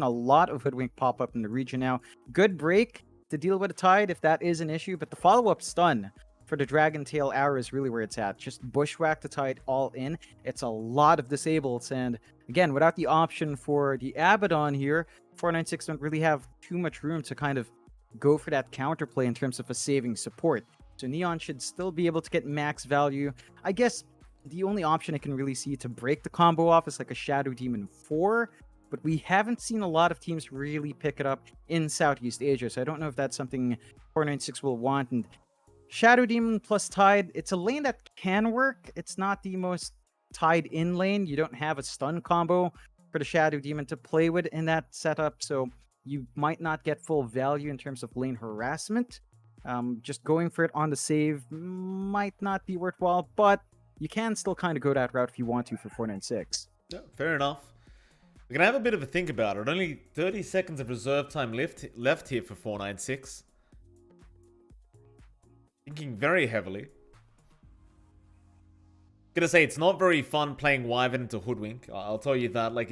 a lot of Hoodwink pop up in the region now. Good break to deal with a Tide if that is an issue, but the follow-up stun for the Dragon Tail Arrow is really where it's at. Just bushwhack the Tide all in. It's a lot of disables, and again, without the option for the Abaddon here, 496 don't really have too much room to kind of go for that counterplay in terms of a saving support. So Neon should still be able to get max value. I guess the only option I can really see to break the combo off is like a Shadow Demon 4, but we haven't seen a lot of teams really pick it up in Southeast Asia, so I don't know if that's something 496 will want. And Shadow Demon plus Tide, it's a lane that can work. It's not the most tied in lane. You don't have a stun combo for the Shadow Demon to play with in that setup, so you might not get full value in terms of lane harassment. Just going for it on the save might not be worthwhile, but you can still kind of go that route if you want to for 496. Yeah, fair enough. We're going to have a bit of a think about it. Only 30 seconds of reserve time left here for 496. Thinking very heavily. Gonna say it's not very fun playing Wyvern into Hoodwink. I'll tell you that. Like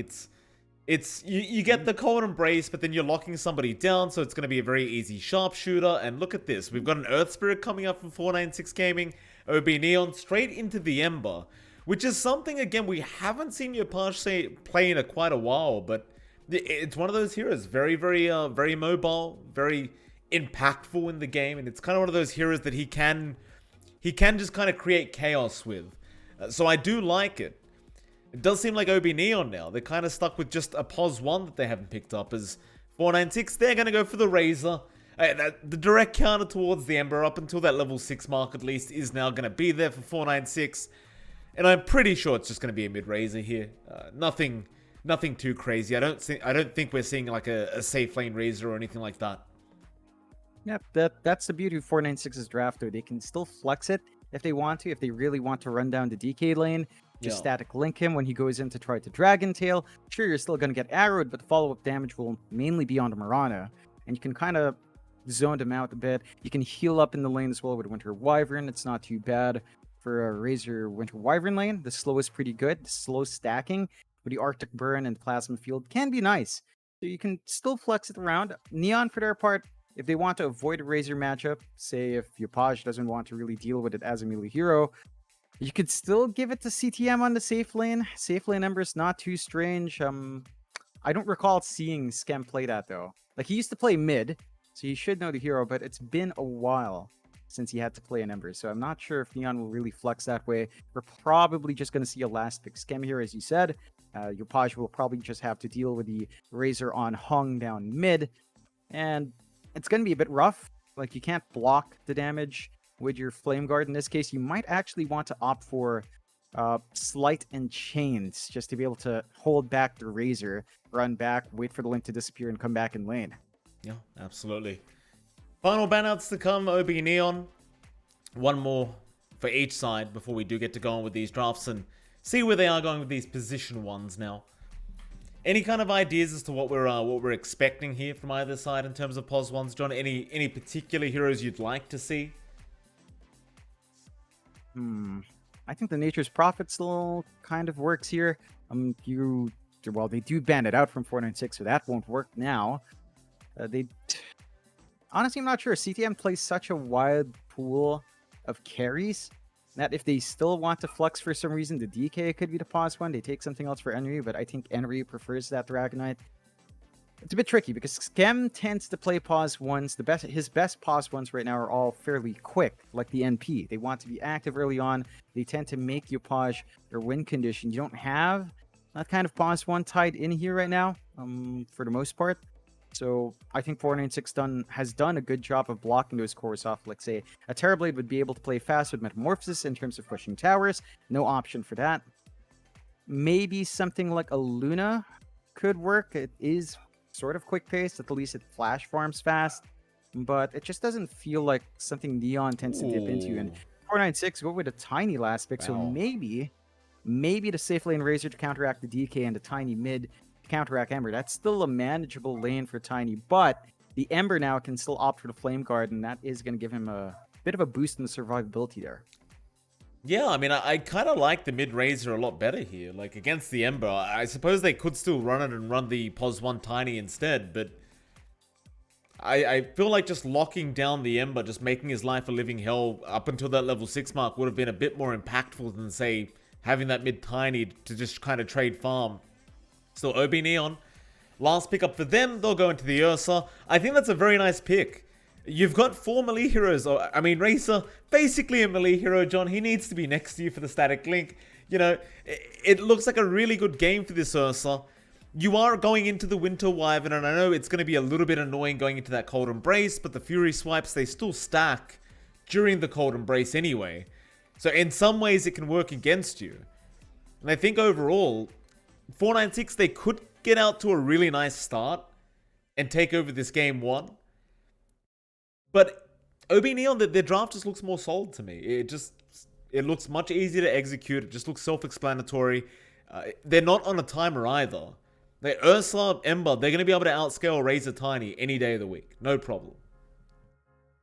you get the cold embrace, but then you're locking somebody down, so it's gonna be a very easy sharpshooter. And look at this. We've got an Earth Spirit coming up from 496 Gaming. OB.Neon straight into the Ember, which is something again we haven't seen Yopaj play in quite a while, but it's one of those heroes, very mobile, very impactful in the game, and it's kind of one of those heroes that he can just kind of create chaos with. So I do like it. It does seem like OB.Neon now. They're kind of stuck with just a POS 1 that they haven't picked up. As 496, they're going to go for the Razor. The direct counter towards the Ember up until that level 6 mark at least is now going to be there for 496. And I'm pretty sure it's just going to be a mid-Razor here. Nothing too crazy. I don't think we're seeing like a safe lane Razor or anything like that. Yep, that's the beauty of 496's draft, though. They can still flex it if they want to, if they really want to run down the DK lane. Just static link him when he goes in to try to Dragon Tail. Sure, you're still going to get arrowed, but the follow-up damage will mainly be on the Mirana. And you can kind of zone them out a bit. You can heal up in the lane as well with Winter Wyvern. It's not too bad for a Razor Winter Wyvern lane. The slow is pretty good. The slow stacking with the Arctic Burn and Plasma Field can be nice. So you can still flex it around. Neon, for their part, if they want to avoid a Razor matchup, say if Yopaj doesn't want to really deal with it as a melee hero, you could still give it to CTM on the safe lane. Safe lane Ember is not too strange. I don't recall seeing Skem play that, though. Like, he used to play mid, so he should know the hero, but it's been a while since he had to play an Ember, so I'm not sure if Neon will really flex that way. We're probably just going to see a last pick Skem here, as you said. Yopaj will probably just have to deal with the Razor on Hung down mid, and it's going to be a bit rough. Like, you can't block the damage with your Flame Guard. In this case, you might actually want to opt for Sleight and Chains just to be able to hold back the Razor, run back, wait for the link to disappear, and come back in lane. Yeah, absolutely. Final banouts to come, OB.Neon. One more for each side before we do get to go on with these drafts and see where they are going with these position ones now. Any kind of ideas as to what we're expecting here from either side in terms of POS 1s, John? Any particular heroes you'd like to see? I think the Nature's Prophet still kind of works here. Well, they do ban it out from 496, so that won't work now. Honestly, I'm not sure. CTM plays such a wide pool of carries that if they still want to flex for some reason, the DK could be the POS 1. They take something else for Enry, but I think Enry prefers that Dragonite. It's a bit tricky because Skem tends to play POS 1s. His best POS 1s right now are all fairly quick, like the NP. They want to be active early on. They tend to make Yopaj their win condition. You don't have that kind of POS 1 tied in here right now, for the most part. So I think 496 has done a good job of blocking those cores off. Like, say, a Terrorblade would be able to play fast with Metamorphosis in terms of pushing towers. No option for that. Maybe something like a Luna could work. It is sort of quick paced. At least it flash farms fast. But it just doesn't feel like something Neon tends to dip into. And 496 go with a tiny last pick. Wow. So maybe the safe lane Razor to counteract the DK and the tiny mid counteract Ember. That's still a manageable lane for Tiny, but the Ember now can still opt for the Flame Guard, and that is going to give him a bit of a boost in the survivability there. Yeah, I mean, I kind of like the mid Razor a lot better here. Like, against the Ember, I suppose they could still run it and run the Pos 1 Tiny instead, but I feel like just locking down the Ember, just making his life a living hell up until that level 6 mark would have been a bit more impactful than, say, having that mid Tiny to just kind of trade farm. Still, OB.Neon, last pickup for them, they'll go into the Ursa. I think that's a very nice pick. You've got 4 melee heroes. I mean, Racer, basically a melee hero, John. He needs to be next to you for the static link. You know, it looks like a really good game for this Ursa. You are going into the Winter Wyvern, and I know it's going to be a little bit annoying going into that Cold Embrace, but the Fury Swipes, they still stack during the Cold Embrace anyway. So in some ways, it can work against you. And I think overall, 496, they could get out to a really nice start and take over this game 1. But OB.Neon, their draft just looks more solid to me. It looks much easier to execute. It just looks self-explanatory. They're not on a timer either. They Ursa, Ember, they're going to be able to outscale Razor Tiny any day of the week. No problem.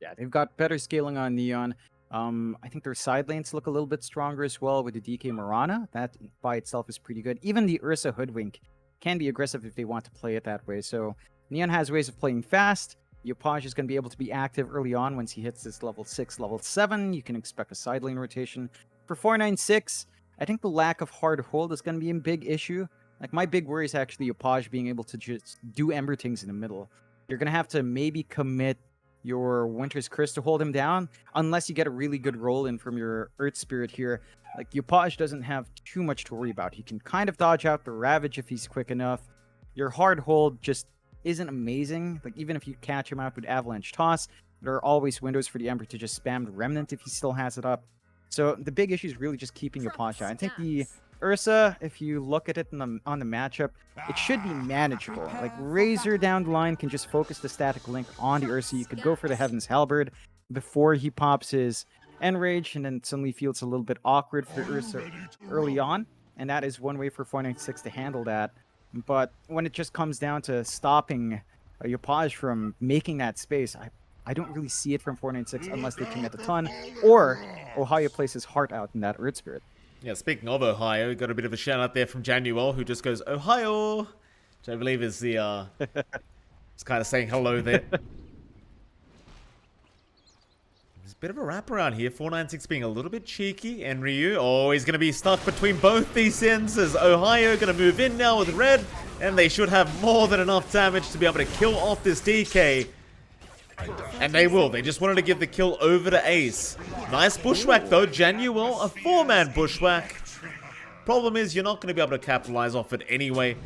Yeah, they've got better scaling on Neon. I think their side lanes look a little bit stronger as well with the DK Mirana. That by itself is pretty good. Even the Ursa Hoodwink can be aggressive if they want to play it that way. So Neon has ways of playing fast. Yopaj is going to be able to be active early on once he hits this level 6, level 7. You can expect a side lane rotation. For 496, I think the lack of hard hold is going to be a big issue. Like, my big worry is actually Yopaj being able to just do Ember things in the middle. You're going to have to maybe commit your Winter's Curse to hold him down, unless you get a really good roll in from your Earth Spirit here. Like, Yopaj doesn't have too much to worry about. He can kind of dodge out the Ravage if he's quick enough. Your hard hold just isn't amazing. Like, even if you catch him out with Avalanche Toss, there are always windows for the Ember to just spam the Remnant if he still has it up. So the big issue is really just keeping Yopaj out. I think the Ursa, if you look at it on the matchup, it should be manageable. Like, Razor down the line can just focus the static link on the Ursa. You could go for the Heaven's Halberd before he pops his Enrage, and then suddenly feels a little bit awkward for Ursa early on. And that is one way for 496 to handle that. But when it just comes down to stopping Yopaj from making that space, I don't really see it from 496 unless they commit a ton, or Ohio plays his heart out in that Earth Spirit. Yeah, speaking of Ohio, got a bit of a shout out there from Januel, who just goes, Ohio! Which I believe is the, it's kind of saying hello there. There's a bit of a wraparound here, 496 being a little bit cheeky, and Ryu, oh, he's going to be stuck between both these senses. Ohio going to move in now with red, and they should have more than enough damage to be able to kill off this DK. And they will. They just wanted to give the kill over to Ace. Nice bushwhack though. Januel, a 4-man bushwhack. Problem is, you're not going to be able to capitalize off it anyway.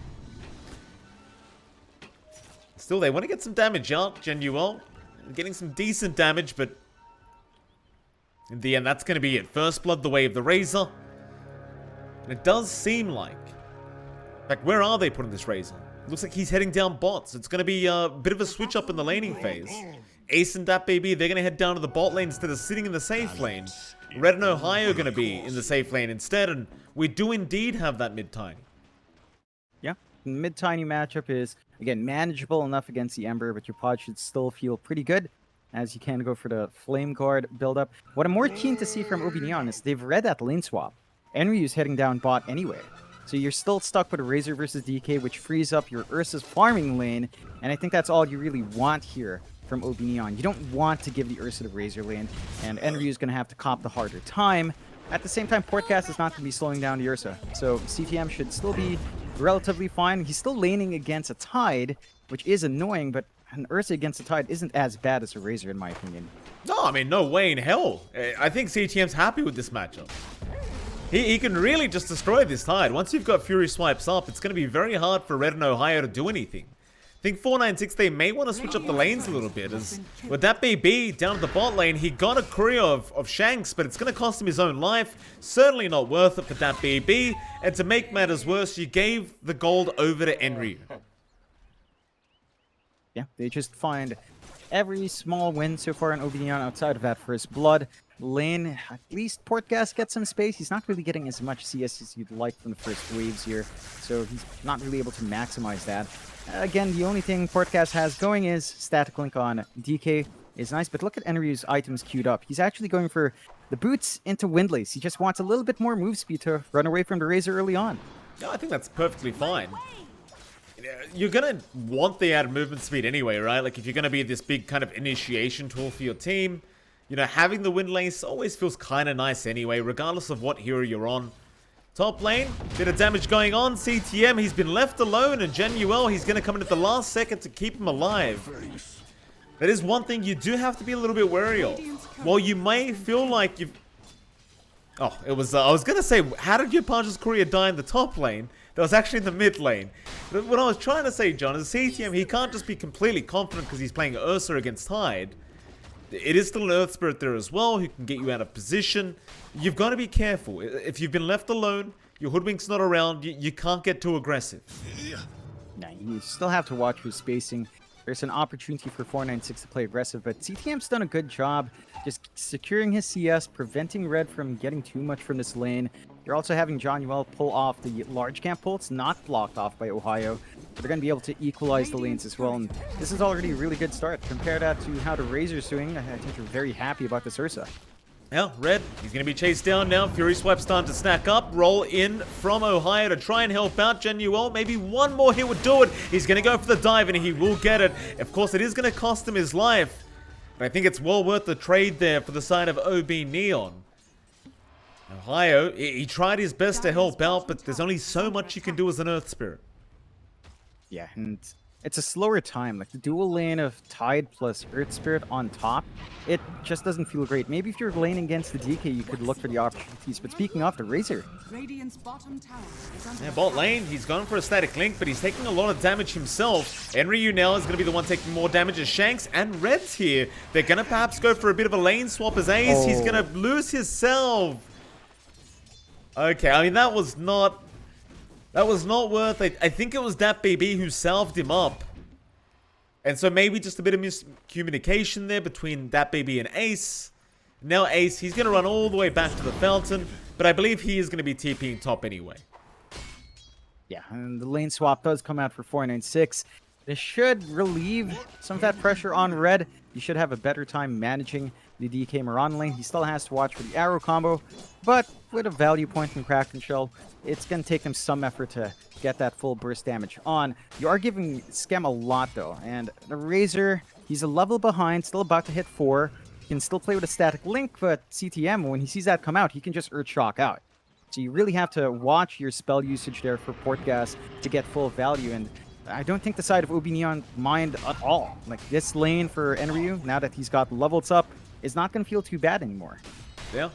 Still, they want to get some damage out. Januel getting some decent damage, but in the end, that's going to be it. First blood, the way of the Razor. And it does seem like... In fact, where are they putting this Razor? Looks like he's heading down bots. It's going to be a bit of a switch up in the laning phase. Ace and Dat Baby, they're going to head down to the bot lane instead of sitting in the safe lane. Red and Ohio are going to be in the safe lane instead, and we do indeed have that mid-tiny. Yeah, the mid-tiny matchup is, again, manageable enough against the Ember, but your pod should still feel pretty good, as you can go for the Flame Guard build-up. What I'm more keen to see from OB.Neon is they've read that lane swap. Enryu's heading down bot anyway. So you're still stuck with a Razor versus DK, which frees up your Ursa's farming lane, and I think that's all you really want here from OB.Neon. You don't want to give the Ursa the Razor lane, and Enryu's going to have to cop the harder time. At the same time, Portcast is not going to be slowing down the Ursa, so CTM should still be relatively fine. He's still laning against a Tide, which is annoying, but an Ursa against a Tide isn't as bad as a Razor, in my opinion. No, I mean, no way in hell. I think CTM's happy with this matchup. He can really just destroy this Tide. Once you've got Fury Swipes up, it's going to be very hard for Red and Ohio to do anything. I think 496, they may want to switch up the lanes a little bit, as with that BB down at the bot lane, he got a courier of Shanks, but it's going to cost him his own life. Certainly not worth it for that BB, and to make matters worse, you gave the gold over to Enryu. Yeah, they just find every small win so far in OB.Neon outside of that first blood. Lane, at least Portgas gets some space. He's not really getting as much CS as you'd like from the first waves here, so he's not really able to maximize that. Again, the only thing Portgas has going is static link on DK. is nice, but look at Enryu's items queued up. He's actually going for the boots into Windlace. He just wants a little bit more move speed to run away from the Razor early on. Yeah, I think that's perfectly fine. You're gonna want the added movement speed anyway, right? Like, if you're gonna be this big kind of initiation tool for your team, you know, having the Windlace always feels kind of nice anyway, regardless of what hero you're on. Top lane, bit of damage going on. CTM, he's been left alone, and Genuel, he's gonna come in at the last second to keep him alive. That is one thing you do have to be a little bit wary of. While you may feel like you've... Oh, it was... I was gonna say, how did your Pancha's Courier die in the top lane? That was actually in the mid lane. But what I was trying to say, John, is CTM, he can't just be completely confident because he's playing Ursa against Hyde. It is still an Earth Spirit there as well, who can get you out of position. You've got to be careful. If you've been left alone, your Hoodwink's not around, you can't get too aggressive. Nah, you still have to watch your spacing. There's an opportunity for 496 to play aggressive, but CTM's done a good job just securing his CS, preventing Red from getting too much from this lane. You're also having Jonuel pull off the large camp pull. It's not blocked off by Ohio. But they're going to be able to equalize the lanes as well. And this is already a really good start. Compare that to how the Razor's doing. I think they're very happy about this Ursa. Yeah, Red, he's going to be chased down now. Fury Swipe's starting to snack up. Roll in from Ohio to try and help out Genuel. Maybe one more hit would do it. He's going to go for the dive, and he will get it. Of course, it is going to cost him his life. But I think it's well worth the trade there for the side of OB.Neon. Ohio, he tried his best to help out, but there's only so much you can do as an Earth Spirit. Yeah, and it's a slower time. Like the dual lane of Tide plus Earth Spirit on top, it just doesn't feel great. Maybe if you're laning against the DK, you could look for the opportunities. But speaking of the Razor, yeah, bot lane, he's gone for a static link, but he's taking a lot of damage himself. Enryu now is going to be the one taking more damage as Shanks and Red's here. They're going to perhaps go for a bit of a lane swap as Ace. He's going to lose his self. Okay, I mean, that was not worth it. I think it was that BB who salved him up. And so maybe just a bit of miscommunication there between that BB and Ace. Now Ace, he's going to run all the way back to the fountain, but I believe he is going to be TPing top anyway. Yeah, and the lane swap does come out for 496. This should relieve some of that pressure on Red. He should have a better time managing the DK Moran lane. He still has to watch for the arrow combo, but with a value point from Kraken Shell, it's going to take him some effort to get that full burst damage on. You are giving Skem a lot though, and the Razor, he's a level behind, still about to hit 4. He can still play with a static link, but CTM, when he sees that come out, he can just Earth Shock out. So you really have to watch your spell usage there for Port Gas to get full value, and I don't think the side of OB.Neon mind at all. Like this lane for Enryu, now that he's got levels up, is not going to feel too bad anymore. Yeah.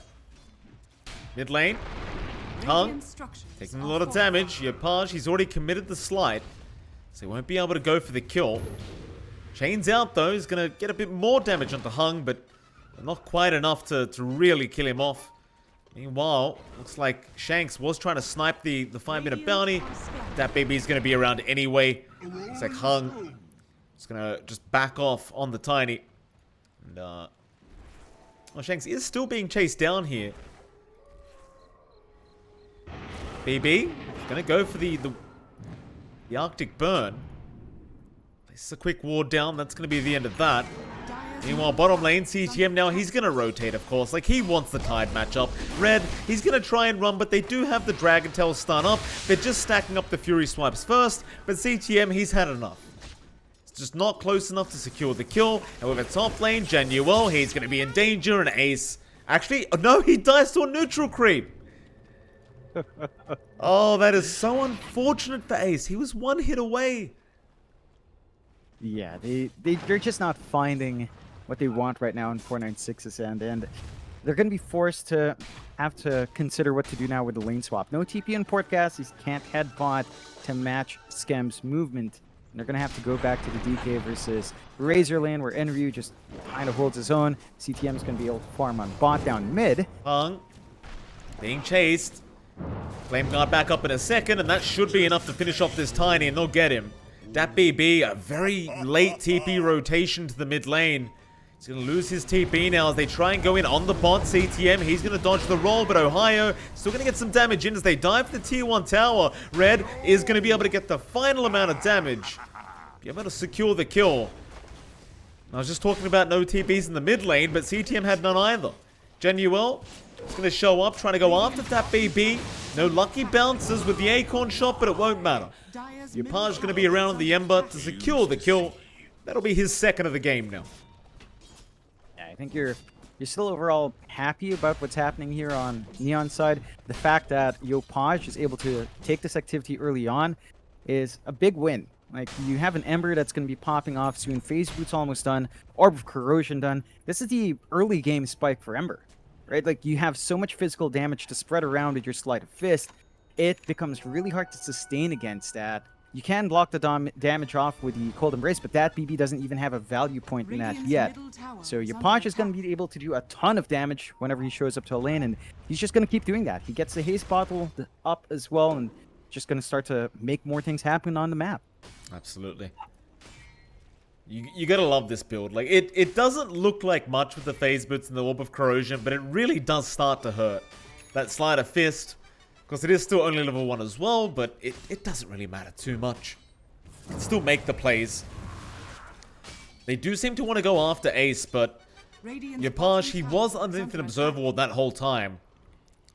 Mid lane. Hung. Taking a lot of damage. Yapaj, he's already committed the slight, so he won't be able to go for the kill. Chains out though. He's going to get a bit more damage onto Hung, but not quite enough to really kill him off. Meanwhile, looks like Shanks was trying to snipe the 5-minute bounty. That baby's going to be around anyway. Looks like Hung is going to just back off on the Tiny. And, well, Shanks is still being chased down here. BB going to go for the Arctic Burn. This is a quick ward down. That's going to be the end of that. Meanwhile, bottom lane, CTM now, he's going to rotate, of course. Like, he wants the Tide matchup. Red, he's going to try and run, but they do have the Dragon Tail stun up. They're just stacking up the Fury Swipes first, but CTM, he's had enough. It's just not close enough to secure the kill. However, top lane, Genuel, he's going to be in danger, and Ace. Actually, no, he dies to a neutral creep. Oh, that is so unfortunate for Ace. He was one hit away. Yeah, they're just not finding what they want right now in 496's end, and they're going to be forced to have to consider what to do now with the lane swap. No TP in Port Gas, he can't headbot to match Skem's movement. And they're going to have to go back to the DK versus Razor lane, where Enryu just kind of holds his own. CTM is going to be able to farm on bot down mid. Hung being chased. Flame Guard back up in a second, and that should be enough to finish off this Tiny, and they'll get him. That BB, a very late TP rotation to the mid lane. He's going to lose his TP now as they try and go in on the bot. CTM, he's going to dodge the roll, but Ohio still going to get some damage in as they dive for the tier 1 tower. Red is going to be able to get the final amount of damage. Be able to secure the kill. I was just talking about no TPs in the mid lane, but CTM had none either. Genuel is going to show up, trying to go after that BB. No lucky bounces with the Acorn shot, but it won't matter. Yopaj is going to be around on the Ember to secure the kill. That'll be his second of the game now. Yeah, I think you're still overall happy about what's happening here on Neon's side. The fact that Yopaj is able to take this activity early on is a big win. Like, you have an Ember that's going to be popping off soon. Phase Boot's almost done. Orb of Corrosion done. This is the early game spike for Ember, right? Like, you have so much physical damage to spread around with your Sleight of Fist. It becomes really hard to sustain against that. You can block the damage off with the Cold Embrace, but that BB doesn't even have a value point in that yet. So Yopaj is going to be able to do a ton of damage whenever he shows up to a lane, and he's just going to keep doing that. He gets the haste bottle up as well, and just going to start to make more things happen on the map. Absolutely. You gotta love this build. Like, it doesn't look like much with the phase boots and the Orb of Corrosion, but it really does start to hurt. That Sleight of Fist, because it is still only level 1 as well, but it doesn't really matter too much. You can still make the plays. They do seem to want to go after Ace, but Yopaj, he was underneath an Observer Ward that whole time.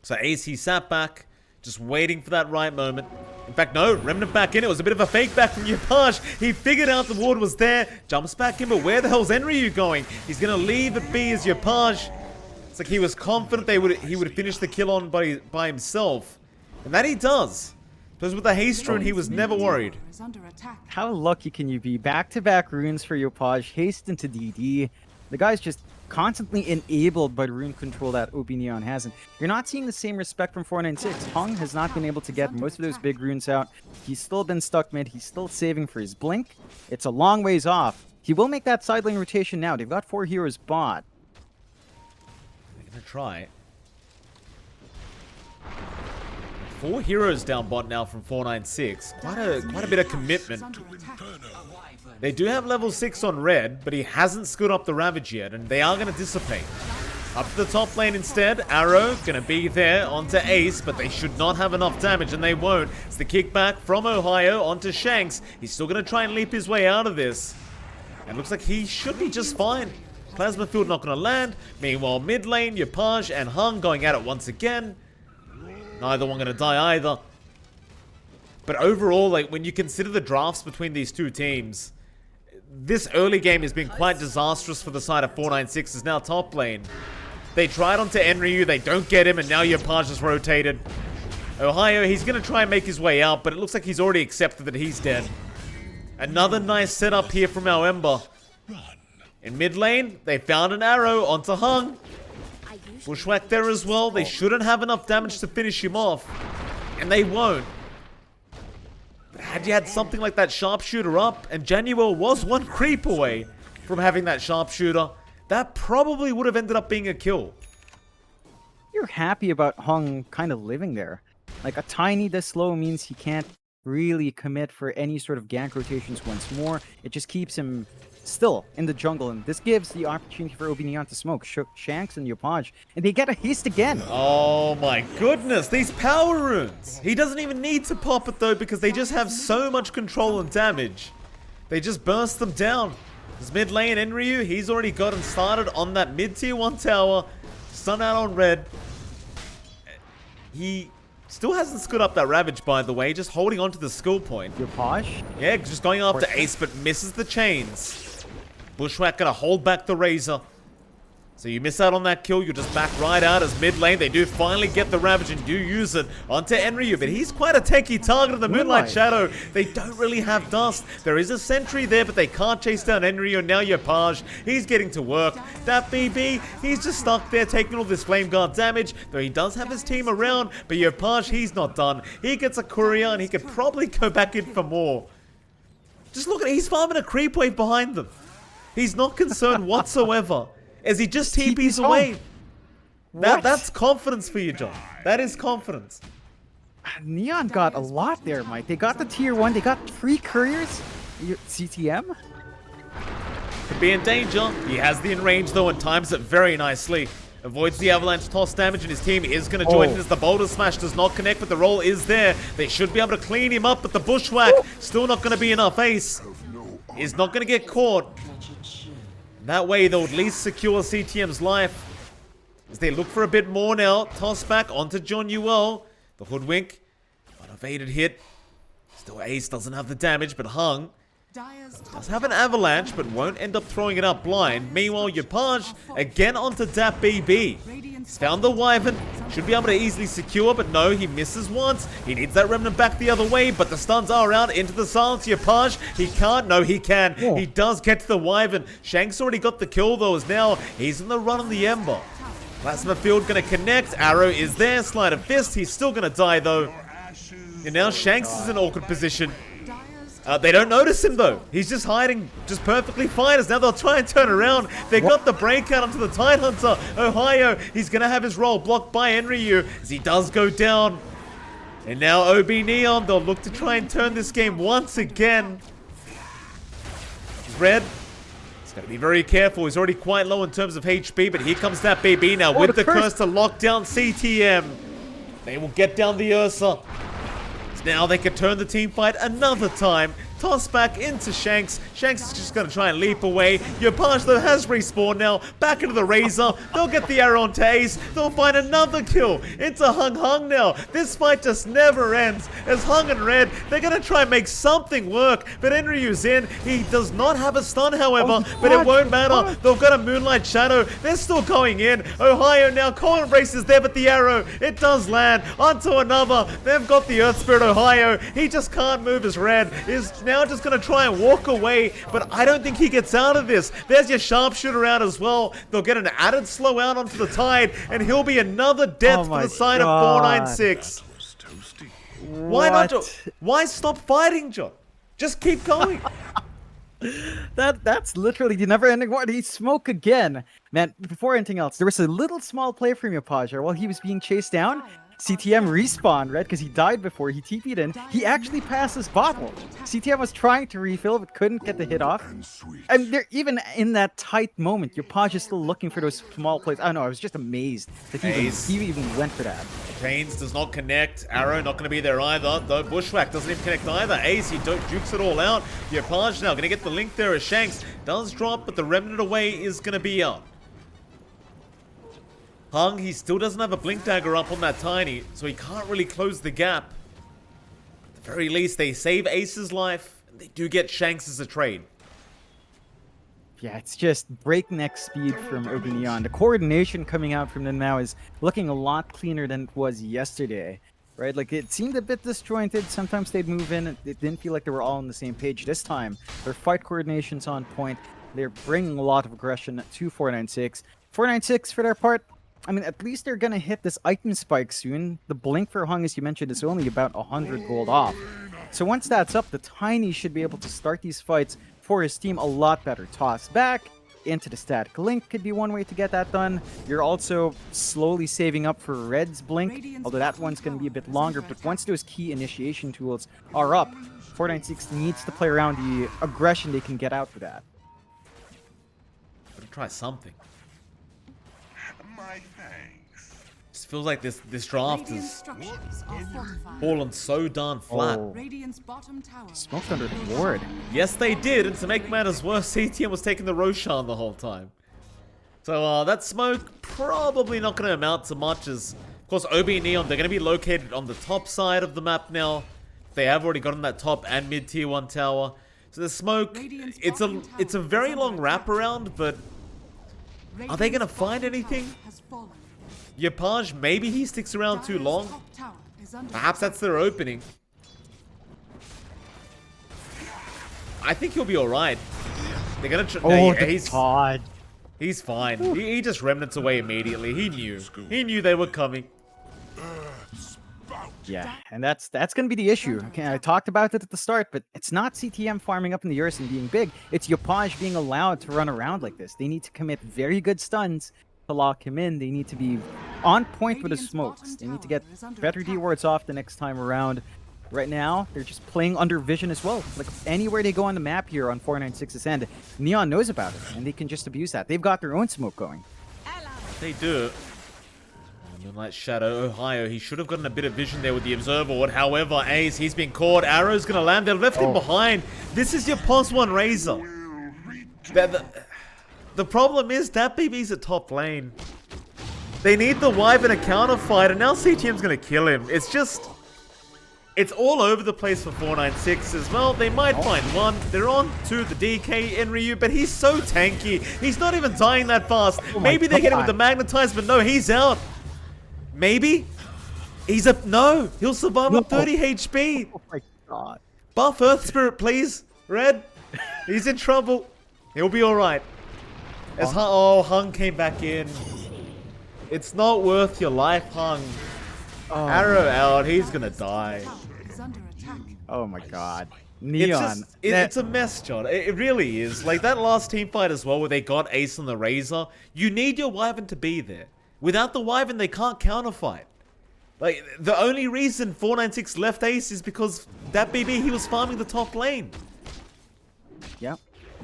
So Ace, he sat back, just waiting for that right moment. In fact, no, Remnant back in. It was a bit of a fake back from Yopaj. He figured out the ward was there, jumps back in, but where the hell's Enryu going? He's going to leave it be as Yopaj. It's like he was confident he would finish the kill on by himself. And that he does. Because with the haste rune, he was never worried. How lucky can you be? Back-to-back runes for Yopaj, haste into DD. The guy's just constantly enabled by the rune control that OB.Neon has. And you're not seeing the same respect from 496. Hung has not been able to get most of those big runes out. He's still been stuck mid. He's still saving for his blink. It's a long ways off. He will make that side lane rotation now. They've got 4 heroes bot. They're going to try. 4 heroes down bot now from 496. Quite a bit of commitment. They do have level 6 on red, but he hasn't screwed up the Ravage yet, and they are going to dissipate. Up to the top lane instead, Arrow going to be there onto Ace, but they should not have enough damage, and they won't. It's the kickback from Ohio onto Shanks. He's still going to try and leap his way out of this. And looks like he should be just fine. Plasma Field not going to land. Meanwhile, mid lane, Yopaj and Hung going at it once again. Neither one going to die either. But overall, like, when you consider the drafts between these two teams, this early game has been quite disastrous for the side of 496's now top lane. They tried onto Enryu, they don't get him, and now Yopaj is rotated. Ohio, he's going to try and make his way out, but it looks like he's already accepted that he's dead. Another nice setup here from our Ember. In mid lane, they found an arrow onto Hung. Bushwhack there as well. They shouldn't have enough damage to finish him off. And they won't. But had you had something like that sharpshooter up, and Januel was 1 creep away from having that sharpshooter, that probably would have ended up being a kill. You're happy about Hung kind of living there. Like, a tiny this slow means he can't really commit for any sort of gank rotations once more. It just keeps him still in the jungle, and this gives the opportunity for OB.Neon to smoke Shanks and Yopaj, and they get a haste again. Oh my goodness, these power runes! He doesn't even need to pop it though, because they just have so much control and damage. They just burst them down. His mid lane, Enryu, he's already gotten started on that mid tier 1 tower. Stun out on red. He still hasn't screwed up that Ravage, by the way, just holding on to the skill point. Yopaj? Yeah, just going after Ace, but misses the chains. Bushwhack gonna hold back the Razor. So you miss out on that kill, you're just back right out as mid lane. They do finally get the Ravage and do use it onto Enryu, but he's quite a tanky target of the Moonlight Shadow. They don't really have dust. There is a sentry there, but they can't chase down Enryu. Now Yopaj, he's getting to work. That BB, he's just stuck there taking all this Flame Guard damage, though he does have his team around, but Yopaj, he's not done. He gets a courier and he could probably go back in for more. Just look at it, he's farming a creep wave behind them. He's not concerned whatsoever as he just TPs away. That's confidence for you, John. That is confidence. Neon got a lot there, Mike. They got the tier 1. They got 3 couriers. CTM? Could be in danger. He has the enrange though and times it very nicely. Avoids the avalanche toss damage, and his team is going to join in as the boulder smash does not connect, but the roll is there. They should be able to clean him up, but the bushwhack still not going to be enough. Ace is not going to get caught. That way, they'll at least secure CTM's life. As they look for a bit more now. Toss back onto John Ewell. The hoodwink. An evaded hit. Still Ace doesn't have the damage, but Hung does have an avalanche, but won't end up throwing it up blind. Meanwhile, Yapaj again onto Dap BB. He's found the Wyvern. Should be able to easily secure, but no, he misses once. He needs that Remnant back the other way, but the stuns are out into the silence. Yapaj, he can't. No, he can. Yeah. He does get to the Wyvern. Shank's already got the kill, though, as now he's in the run on the Ember. Plasma Field going to connect. Arrow is there. Sleight of Fist. He's still going to die, though. And now Shanks is in an awkward position. They don't notice him, though. He's just hiding just perfectly fine. As now they'll try and turn around. They got the breakout onto the Tidehunter. Ohio, he's going to have his roll blocked by Enryu as he does go down. And now OB.Neon, they'll look to try and turn this game once again. Red, he's got to be very careful. He's already quite low in terms of HP, but here comes that BB now with the curse to lock down CTM. They will get down the Ursa. Now they can turn the team fight another time. Toss back into Shanks. Shanks is just going to try and leap away. Yapaj, though, has respawned now. Back into the Razor. They'll get the arrow onto Ace. They'll find another kill into Hung now. This fight just never ends. As Hung and Red, they're going to try and make something work. But Enryu's in. He does not have a stun, however. But it won't matter. They've got a Moonlight Shadow. They're still going in. Ohio now. Cold Embrace is there, but the arrow, it does land onto another. They've got the Earth Spirit Ohio. He just can't move his Red. Is now just going to try and walk away, but I don't think he gets out of this. There's your sharpshooter out as well. They'll get an added slow out onto the Tide, and he'll be another death for the side of 496. Why not? Why stop fighting, John? Just keep going. That's literally the never-ending war. He smoke again. Man, before anything else, there was a little small play from Yapaj while he was being chased down. CTM respawned, right? Because he died before he TP'd in. He actually passed his bottle. CTM was trying to refill, but couldn't get the hit off. And they're even in that tight moment, Yapaj is still looking for those small plays. I don't know, I was just amazed that he even went for that. Chains does not connect. Arrow not going to be there either. Though Bushwhack doesn't even connect either. Ace, he jukes it all out. Yapaj now going to get the link there as Shanks does drop, but the Remnant away is going to be up. Hung, he still doesn't have a Blink Dagger up on that Tiny, so he can't really close the gap. At the very least, they save Ace's life, and they do get Shanks as a trade. Yeah, it's just breakneck speed from OB.Neon. The coordination coming out from them now is looking a lot cleaner than it was yesterday, right? Like, it seemed a bit disjointed. Sometimes they'd move in. It didn't feel like they were all on the same page. This time, their fight coordination's on point. They're bringing a lot of aggression to 496. 496, for their part, I mean, at least they're going to hit this item spike soon. The blink for Hung, as you mentioned, is only about 100 gold off. So once that's up, the Tiny should be able to start these fights for his team a lot better. Toss back into the static link could be one way to get that done. You're also slowly saving up for Red's blink, although that one's going to be a bit longer. But once those key initiation tools are up, 496 needs to play around the aggression they can get out for that. Gotta try something. Just feels like this draft has fallen so darn flat. Oh. Smoked under the ward. Yes, they did, and to make matters worse, CTM was taking the Roshan the whole time. So that smoke probably not going to amount to much, as of course OB.Neon, they're going to be located on the top side of the map now. They have already gotten that top and mid tier 1 tower. So the smoke, it's a very long wraparound, but are they going to find anything? Yapaj, maybe he sticks around too long. Perhaps that's their opening. I think he'll be alright. They're gonna he's fine. He just remnants away immediately. He knew. He knew they were coming. Yeah, and that's gonna be the issue. Okay, I talked about it at the start, but it's not CTM farming up in the Earth and being big. It's Yapaj being allowed to run around like this. They need to commit very good stuns to lock him in. They need to be on point with his smokes. They need to get better D-wards off the next time around. Right now, they're just playing under vision as well. Like, anywhere they go on the map here on 496's end, Neon knows about it, and they can just abuse that. They've got their own smoke going. They do. Moonlight Shadow, Ohio, he should have gotten a bit of vision there with the Observer Ward. However, Ace, he's been caught. Arrow's going to land. They've left him behind. This is your Pos 1 Razor. The problem is that BB's at top lane. They need the Wyvern a counter fight, and now CTM's gonna kill him. It's just... It's all over the place for 496 as well. They might find one. They're on to the DK in Ryu, but he's so tanky. He's not even dying that fast. Maybe they hit him with the Magnetize, but no, he's out. Maybe? He's a... No! He'll survive with 30 HP. Oh my god. Buff Earth Spirit, please. Red. He's in trouble. He'll be alright. As Hung came back in. It's not worth your life, Hung. Arrow out. He's gonna die. Oh my god. Neon. It's a mess, John. It really is. Like that last team fight as well, where they got Ace on the Razor. You need your Wyvern to be there. Without the Wyvern, they can't counterfight. Like, the only reason 496 left Ace is because that BB, he was farming the top lane. Yep.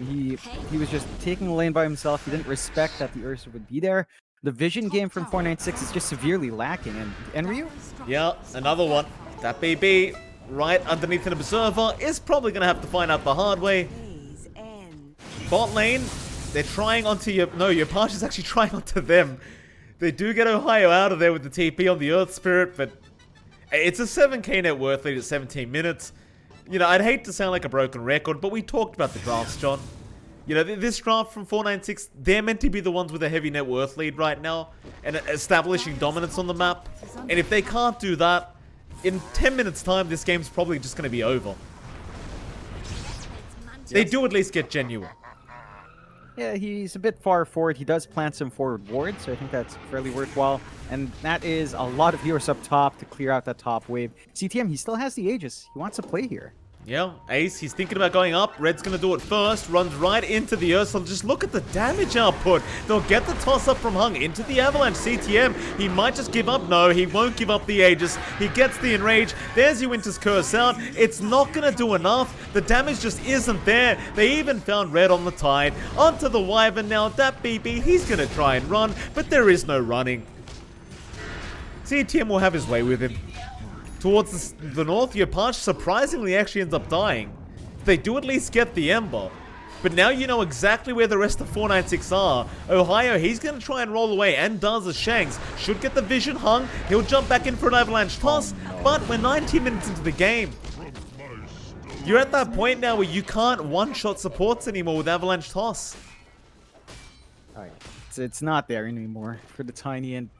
He was just taking the lane by himself. He didn't respect that the Ursa would be there. The vision game from 496 is just severely lacking. And Ryu? Yeah, another one. That BB, right underneath an Observer, is probably going to have to find out the hard way. Bot lane, they're trying onto your... No, your Parch is actually trying onto them. They do get Ohio out of there with the TP on the Earth Spirit, but it's a 7k net worth lead at 17 minutes. You know, I'd hate to sound like a broken record, but we talked about the drafts, John. You know, this draft from 496, they're meant to be the ones with a heavy net worth lead right now and establishing dominance on the map. And if they can't do that, in 10 minutes time, this game's probably just going to be over. They do at least get genuine. Yeah, he's a bit far forward. He does plant some forward wards, so I think that's fairly worthwhile. And that is a lot of heroes up top to clear out that top wave. CTM, he still has the Aegis. He wants to play here. Yeah, Ace, he's thinking about going up. Red's going to do it first. Runs right into the Ursula. Just look at the damage output. They'll get the toss-up from Hung into the Avalanche. CTM, he might just give up. No, he won't give up the Aegis. He gets the Enrage. There's your Winter's Curse out. It's not going to do enough. The damage just isn't there. They even found Red on the Tide. Onto the Wyvern now. That BB, he's going to try and run, but there is no running. CTM will have his way with him. Towards the north, your Parch surprisingly actually ends up dying. They do at least get the Ember. But now you know exactly where the rest of 496 are. Ohio, he's going to try and roll away, and does as Shanks. Should get the vision Hung. He'll jump back in for an Avalanche toss. But we're 19 minutes into the game. You're at that point now where you can't one-shot supports anymore with Avalanche toss. Alright, it's not there anymore for the Tiny, and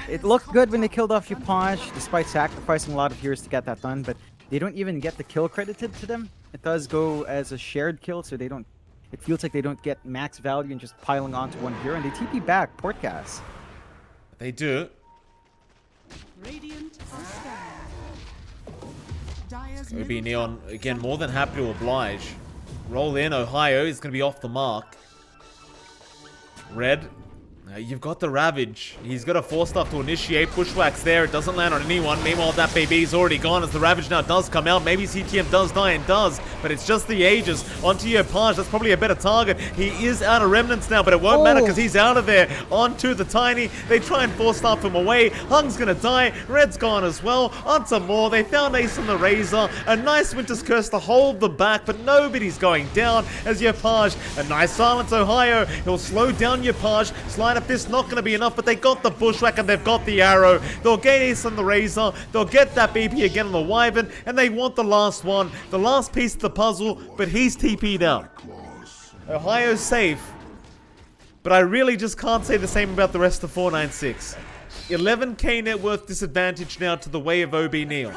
it looked good when they killed off Yupaj, despite sacrificing a lot of heroes to get that done, but they don't even get the kill credited to them. It does go as a shared kill, so they don't... It feels like they don't get max value and just piling onto one hero, and they TP back port gas. They do. OB.Neon, again, more than happy to oblige. Roll in, Ohio is going to be off the mark. Red, you've got the Ravage. He's got a 4-star to initiate. Bushwhacks there. It doesn't land on anyone. Meanwhile, that BB's already gone as the Ravage now does come out. Maybe CTM does die and does, but it's just the Aegis. Onto your Page. That's probably a better target. He is out of Remnants now, but it won't matter because he's out of there. Onto the Tiny. They try and 4-star him away. Hung's gonna die. Red's gone as well. Onto more. They found Ace on the Razor. A nice Winter's Curse to hold them back, but nobody's going down as your Page. A nice silence, Ohio. He'll slow down your Page. Slide up this, not going to be enough, but they got the Bushwhack and they've got the Arrow. They'll get Ace on the Razor. They'll get that BP again on the Wyvern, and they want the last one. The last piece of the puzzle, but he's TP'd out. Ohio's safe, but I really just can't say the same about the rest of 496. 11k net worth disadvantage now to the way of OB.Neon.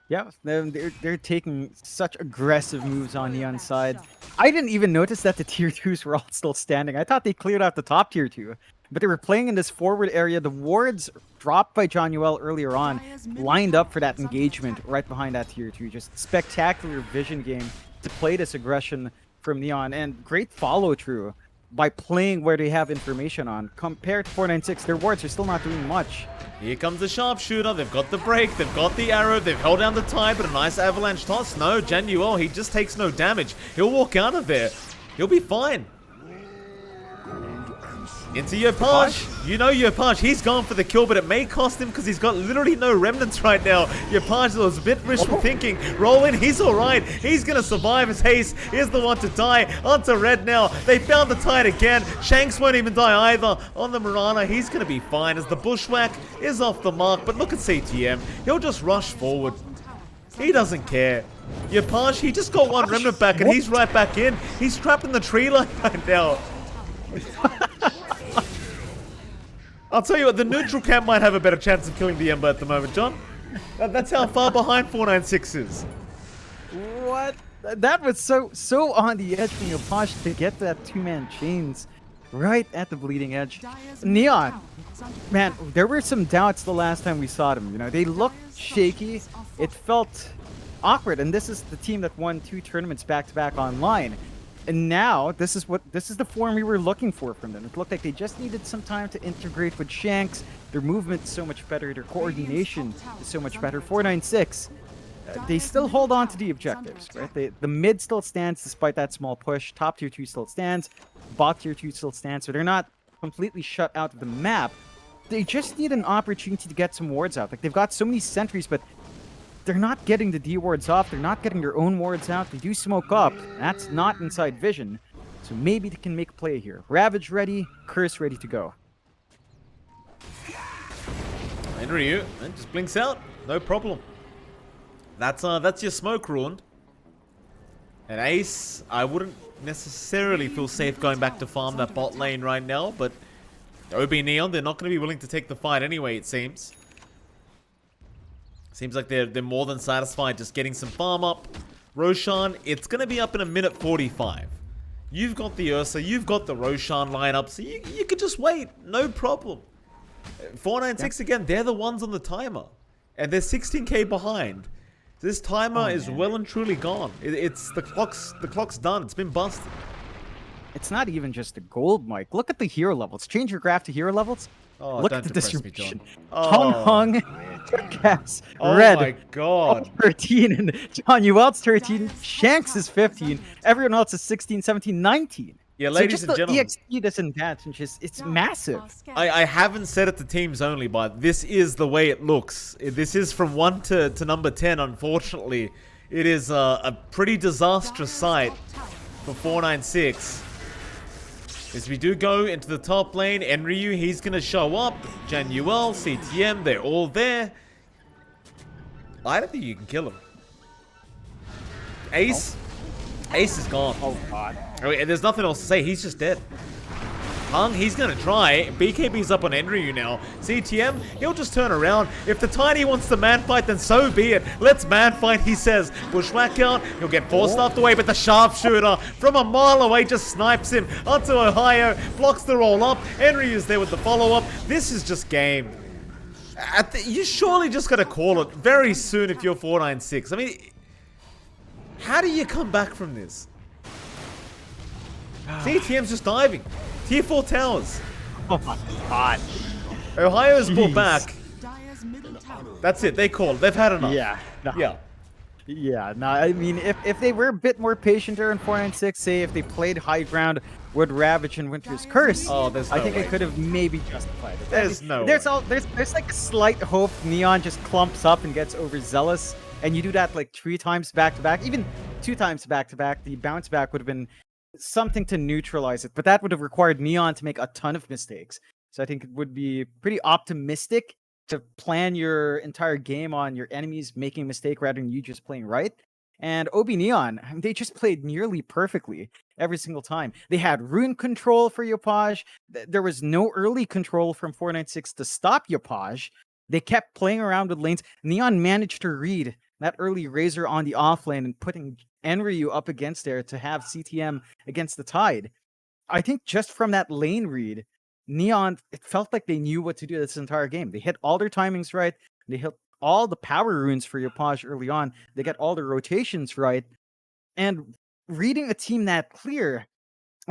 Yeah, they're taking such aggressive moves on Neon's side. I didn't even notice that the tier 2s were all still standing. I thought they cleared out the top tier 2. But they were playing in this forward area. The wards dropped by Johnuel earlier on lined up for that engagement right behind that tier 2. Just spectacular vision game to play this aggression from Neon. And great follow-through by playing where they have information on. Compared to 496, their wards are still not doing much. Here comes the sharpshooter. They've got the break. They've got the arrow. They've held down the tide, but a nice avalanche toss. No, Johnuel, he just takes no damage. He'll walk out of there. He'll be fine. Into Yopaj. You know Yopaj, he's gone for the kill, but it may cost him because he's got literally no remnants right now. Yopaj was a bit wishful thinking. Roll in, he's alright. He's going to survive as Haze is the one to die. Onto red now. They found the tide again. Shanks won't even die either. On the Mirana, he's going to be fine as the Bushwhack is off the mark. But look at CTM. He'll just rush forward. He doesn't care. Yopaj, he just got one remnant back and he's right back in. He's trapped in the tree line right now. I'll tell you what, the neutral camp might have a better chance of killing the Ember at the moment, John. That's how far behind 496 is. What? That was so on the edge from Yopaj to get that two-man chains right at the bleeding edge. Neon, man, there were some doubts the last time we saw them. You know, they looked shaky. It felt awkward, and this is the team that won 2 tournaments back-to-back online. And now, this is the form we were looking for from them. It looked like they just needed some time to integrate with Shanks. Their movement's so much better. Their coordination is so much better. 496, they still hold on to the objectives, right? The mid still stands despite that small push. Top tier 2 still stands. Bot tier 2 still stands. So they're not completely shut out of the map. They just need an opportunity to get some wards out. Like, they've got so many sentries, but they're not getting the D wards off. They're not getting their own wards out. They do smoke up. That's not inside vision. So maybe they can make a play here. Ravage ready. Curse ready to go. And Ryu, it just blinks out. No problem. That's your smoke ruined. And Ace, I wouldn't necessarily feel safe going back to farm that bot lane right now, but OB.Neon, they're not going to be willing to take the fight anyway, it seems. Seems like they're more than satisfied just getting some farm up. Roshan, it's going to be up in a minute 45. You've got the Ursa, you've got the Roshan lineup, so you could just wait. No problem. 496 again, they're the ones on the timer. And they're 16k behind. This timer is well and truly gone. It's the clock's done. It's been busted. It's not even just the gold, Mike. Look at the hero levels. Change your graph to hero levels. Oh, look at the distribution. Oh. Hung, Caps, Oh Red, my god. 13, and John Yuel's 13, Shanks is 15, everyone else is 16, 17, 19. Yeah, So ladies just and the gentlemen. EXP disadvantage is it's massive. I haven't said it to teams only, but this is the way it looks. This is from 1 to number 10, unfortunately. It is a pretty disastrous sight for 496. As we do go into the top lane, Enryu, he's going to show up. Januel, CTM, they're all there. I don't think you can kill him. Ace? Ace is gone. Oh, God. Oh, and there's nothing else to say. He's just dead. Hung, he's going to try. BKB's up on Enryu now. CTM, he'll just turn around. If the Tiny wants to man fight, then so be it. Let's man fight, he says. Bushwhack out. He'll get forced up the way, but the sharpshooter from a mile away just snipes him. Onto Ohio, blocks the roll up. Enryu's there with the follow-up. This is just game. You surely just got to call it very soon if you're 496. I mean, how do you come back from this? CTM's just diving. Tier 4 towers. Oh, my God. Ohio's brought back. That's it. They called. They've had enough. Yeah. No. Yeah. Yeah, no, I mean, if they were a bit more patient there in 496, say if they played high ground with Ravage and Winter's Curse, Oh, there's no I think way. I could have maybe justified it. There's no There's way. there's like a slight hope Neon just clumps up and gets overzealous, and you do that like 3 times back to back, even 2 times back to back. The bounce back would have been something to neutralize it, but that would have required Neon to make a ton of mistakes. So I think it would be pretty optimistic to plan your entire game on your enemies making a mistake rather than you just playing right. And OB.Neon, I mean, they just played nearly perfectly every single time. They had rune control for Yopaj. There was no early control from 496 to stop Yopaj. They kept playing around with lanes. Neon managed to read that early Razor on the off lane and putting Enryu up against there to have CTM against the Tide. I think just from that lane read, Neon, it felt like they knew what to do this entire game. They hit all their timings right. They hit all the power runes for Yopaj early on. They got all the rotations right. And reading a team that clear,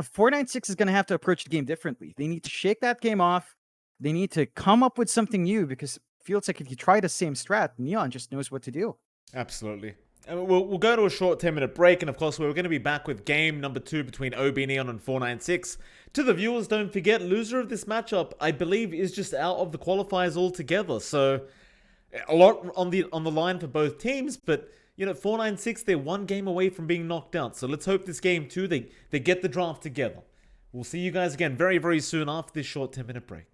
496 is going to have to approach the game differently. They need to shake that game off. They need to come up with something new because it feels like if you try the same strat, Neon just knows what to do. Absolutely. And we'll go to a short 10-minute break, and of course we're going to be back with game number 2 between OB.Neon and 496. To the viewers, don't forget, loser of this matchup, I believe, is just out of the qualifiers altogether. So a lot on the line for both teams, but you know, 496, they're one game away from being knocked out. So let's hope this game 2 they get the draft together. We'll see you guys again very, very soon after this short 10-minute break.